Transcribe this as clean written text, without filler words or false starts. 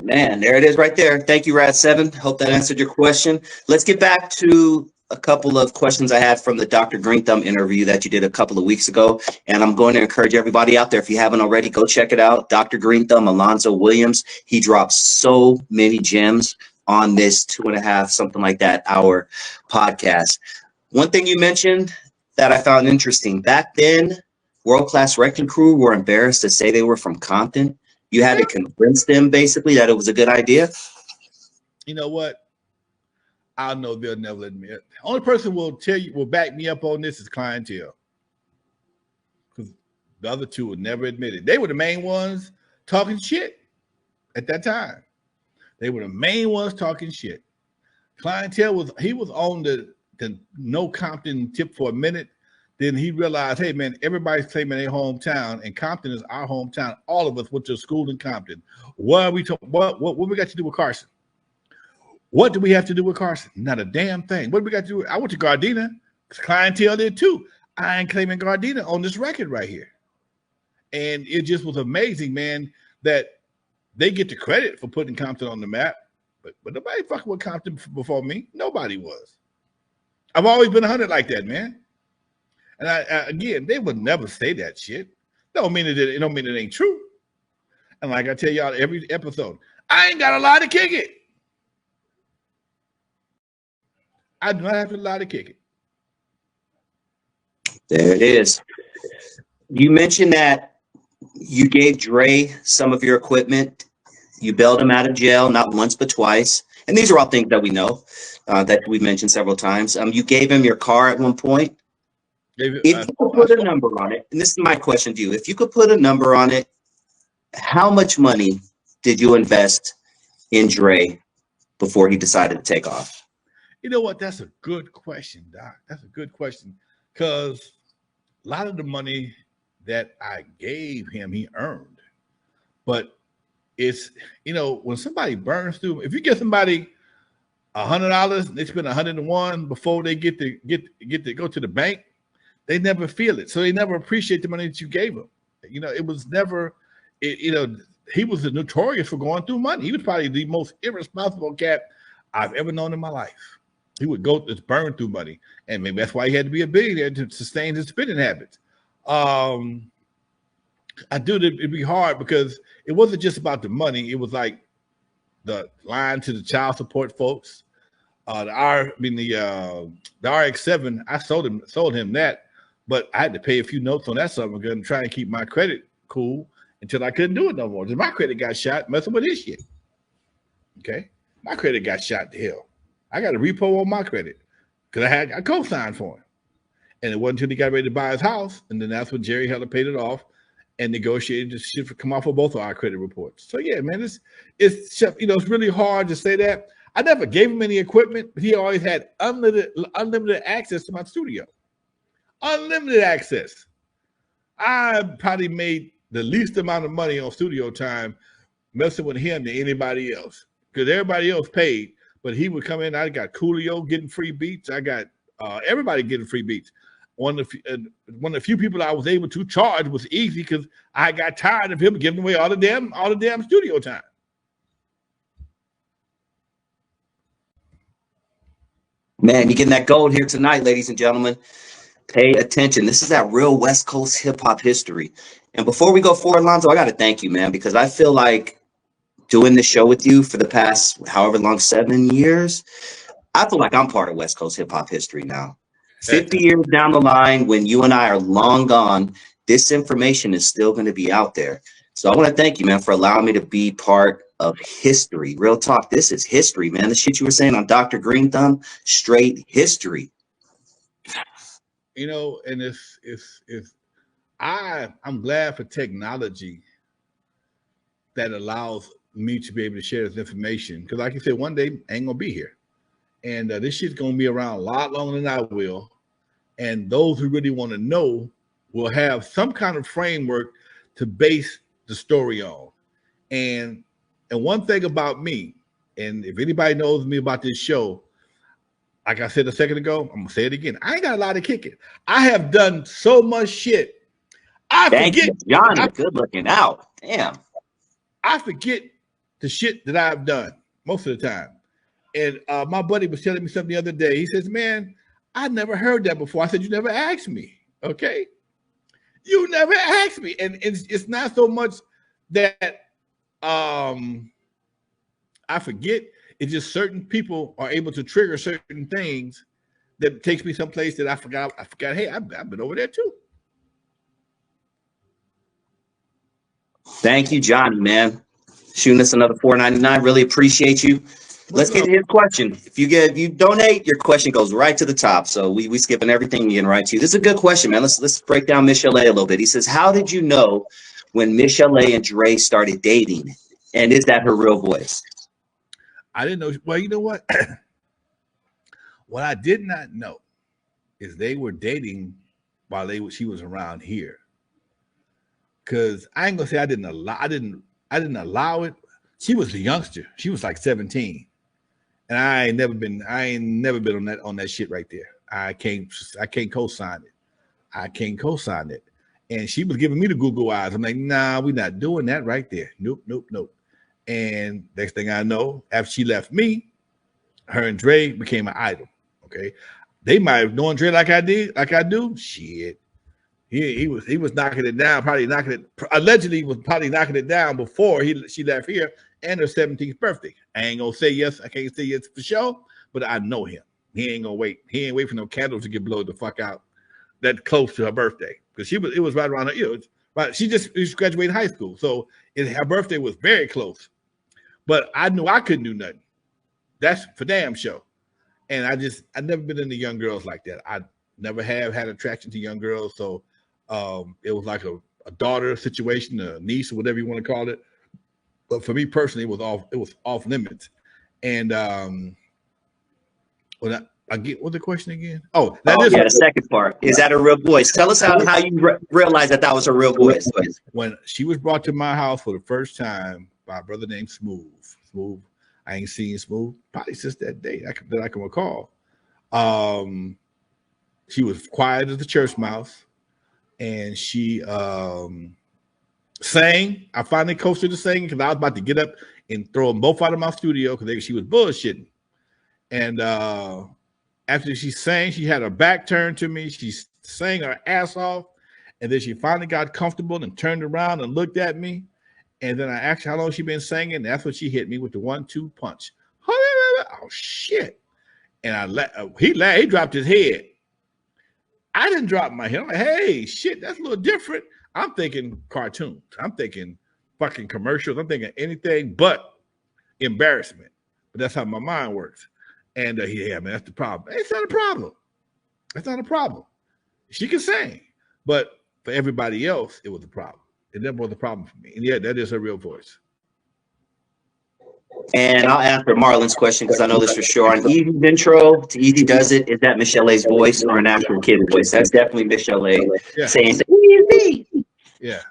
Man, there it is right there. Thank you, Rad7. Hope that answered your question. Let's get back to a couple of questions I had from the Dr. Green Thumb interview that you did a couple of weeks ago. And I'm going to encourage everybody out there, if you haven't already, go check it out. Dr. Green Thumb, Alonzo Williams. He drops so many gems on this 2.5, something like that, hour podcast. One thing you mentioned that I found interesting, back then, World Class Wrecking Crew were embarrassed to say they were from Compton. You had to convince them basically that it was a good idea. You know what? I know they'll never admit. The only person will back me up on this is Clientele. Because the other two would never admit it. They were the main ones talking shit at that time. They were the main ones talking shit. Clientele was on the no Compton tip for a minute. Then he realized, hey man, everybody's claiming their hometown, and Compton is our hometown. All of us went to school in Compton. What are we talking? What we got to do with Carson? What do we have to do with Carson? Not a damn thing. What do we got to do? I went to Gardena. Clientele did too. I ain't claiming Gardena on this record right here. And it just was amazing, man, that they get the credit for putting Compton on the map. But nobody fucking with Compton before me. Nobody was. I've always been 100 like that, man. And I again, they would never say that shit. Don't mean it don't mean it ain't true. And like I tell y'all every episode, I ain't got a lie to kick it. I do not have a lie to kick it. There it is. You mentioned that you gave Dre some of your equipment. You bailed him out of jail, not once but twice. And these are all things that we know, that we mentioned several times. You gave him your car at one point. If you could put a number on it, and this is my question to you, if you could put a number on it, how much money did you invest in Dre before he decided to take off? You know what? That's a good question, Doc. That's a good question. Because a lot of the money that I gave him, he earned. But it's, when somebody burns through, if you give somebody $100 and they spend 101 before they get to go to the bank, they never feel it. So they never appreciate the money that you gave them. It was never, he was notorious for going through money. He was probably the most irresponsible cat I've ever known in my life. He would go just burn through money. And maybe that's why he had to be a billionaire to sustain his spending habits. I do it'd be hard because it wasn't just about the money. It was like the line to the child support folks. The RX-7, I sold him that. But I had to pay a few notes on that something and try and keep my credit cool until I couldn't do it no more. Because my credit got shot messing with his shit. Okay? My credit got shot to hell. I got a repo on my credit because I co-signed for him. And it wasn't until he got ready to buy his house, and then that's when Jerry Heller paid it off and negotiated the shit to come off of both of our credit reports. So yeah, man, it's really hard to say that. I never gave him any equipment, but he always had unlimited access to my studio. Unlimited access. I probably made the least amount of money on studio time messing with him than anybody else, because everybody else paid, but he would come in. I got Coolio getting free beats. I got everybody getting free beats. One of the few people I was able to charge was Eazy, because I got tired of him giving away all the damn studio time. Man, you're getting that gold here tonight, ladies and gentlemen. Pay attention. This is that real West Coast hip hop history. And before we go forward, Lonzo, I got to thank you, man, because I feel like doing this show with you for the past however long, 7 years, I feel like I'm part of West Coast hip hop history now. 50 years down the line, when you and I are long gone, this information is still going to be out there. So I want to thank you, man, for allowing me to be part of history. Real talk. This is history, man. The shit you were saying on Dr. Green Thumb, straight history. And I'm glad for technology that allows me to be able to share this information. Because like you said, one day I ain't gonna be here. And this shit's gonna be around a lot longer than I will. And those who really want to know will have some kind of framework to base the story on. And one thing about me, and if anybody knows me about this show, like I said a second ago, I'm gonna say it again. I ain't got a lot of kicking. I have done so much shit. Thank you, Johnny. Good looking out. Damn. I forget the shit that I've done most of the time. And my buddy was telling me something the other day. He says, man, I never heard that before. I said, you never asked me. Okay. You never asked me. And it's not so much that I forget. It's just certain people are able to trigger certain things that takes me someplace that I forgot. Hey, I've been over there too. Thank you, Johnny, man. Shooting us another $4.99. Really appreciate you. Let's get to his question. If you donate, your question goes right to the top. So we skipping everything, getting right to you. This is a good question, man. Let's break down Michel'le a little bit. He says, how did you know when Michel'le and Dre started dating? And is that her real voice? I didn't know. Well, you know what? What I did not know is they were dating while she was around here. Cause I ain't gonna say I didn't allow it. She was a youngster. She was like 17. And I ain't never been on that shit right there. I can't co-sign it. I can't co-sign it. And she was giving me the Google eyes. I'm like, nah, we're not doing that right there. Nope. And next thing I know, after she left me, her and Dre became an idol. Okay. They might have known Dre like I do. Shit. He was knocking it down, allegedly was probably knocking it down before she left here and her 17th birthday. I ain't gonna say yes. I can't say yes for sure, but I know him. He ain't gonna wait. He ain't wait for no candles to get blown the fuck out that close to her birthday. Because it was right around her, right. She just graduated high school. So her birthday was very close. But I knew I couldn't do nothing. That's for damn sure. And I've never been into young girls like that. I never have had attraction to young girls. So it was like a daughter situation, a niece, or whatever you want to call it. But for me personally, it was off limits. And when I get what's the question again? Oh, the second part. Is that a real voice? Tell us how you realized that was a real voice. When she was brought to my house for the first time by a brother named Smooth. I ain't seen Smooth probably since that day that I can recall. She was quiet as a church mouse. And she sang. I finally coached her to sing because I was about to get up and throw them both out of my studio because she was bullshitting. And after she sang, she had her back turned to me. She sang her ass off. And then she finally got comfortable and turned around and looked at me. And then I asked her how long she been singing. That's when she hit me with the 1-2 punch. Oh, shit. And he dropped his head. I didn't drop my head. I'm like, hey, shit, that's a little different. I'm thinking cartoons. I'm thinking fucking commercials. I'm thinking anything but embarrassment. But that's how my mind works. And yeah, man, that's the problem. It's not a problem. That's not a problem. She can sing. But for everybody else, it was a problem. It never was a problem for me. And yeah, that is her real voice. And I'll answer Marlon's question because I know this for sure. On Eazy's intro to Eazy Does It, is that Michel'le's voice or an actual kid's voice? That's definitely Michel'le saying Eazy. Yeah.